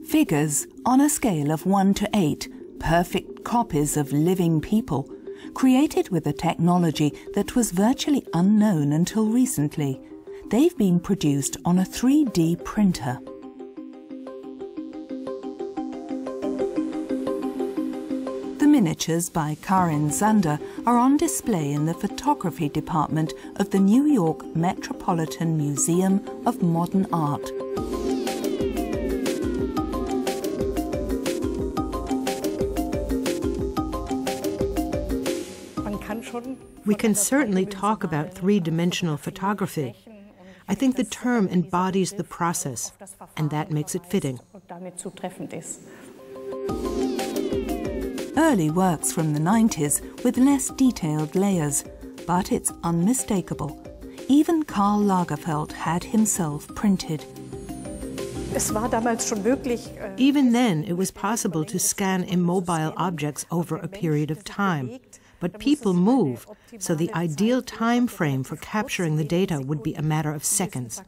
Figures on a scale of 1 to 8, perfect copies of living people, created with a technology that was virtually unknown until recently. They've been produced on a 3D printer. The miniatures by Karin Zander are on display in the photography department of the New York Metropolitan Museum of Modern Art. We can certainly talk about three-dimensional photography. I think the term embodies the process, and that makes it fitting. Early works from the 90s with less detailed layers, but it's unmistakable. Even Karl Lagerfeld had himself printed. Even then, it was possible to scan immobile objects over a period of time. But people move, so the ideal time frame for capturing the data would be a matter of seconds.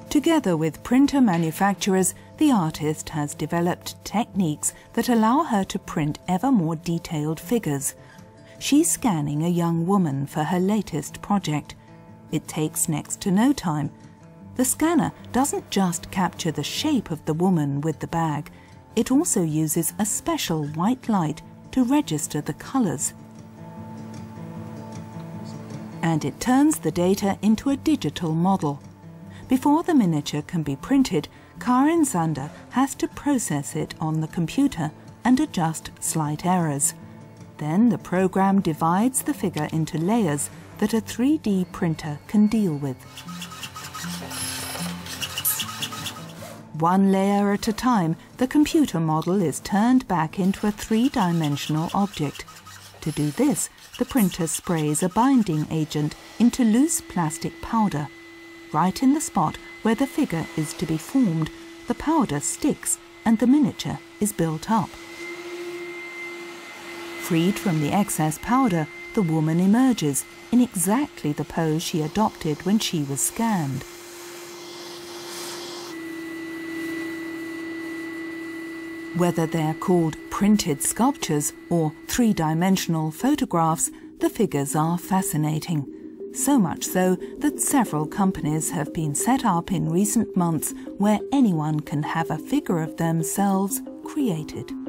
Together with printer manufacturers, the artist has developed techniques that allow her to print ever more detailed figures. She's scanning a young woman for her latest project. It takes next to no time. The scanner doesn't just capture the shape of the woman with the bag, it also uses a special white light to register the colors. And it turns the data into a digital model. Before the miniature can be printed, Karin Zander has to process it on the computer and adjust slight errors. Then the program divides the figure into layers that a 3D printer can deal with. One layer at a time, the computer model is turned back into a three-dimensional object. To do this, the printer sprays a binding agent into loose plastic powder. Right in the spot where the figure is to be formed, the powder sticks and the miniature is built up. Freed from the excess powder, the woman emerges in exactly the pose she adopted when she was scanned. Whether they're called printed sculptures or three-dimensional photographs, the figures are fascinating. So much so that several companies have been set up in recent months where anyone can have a figure of themselves created.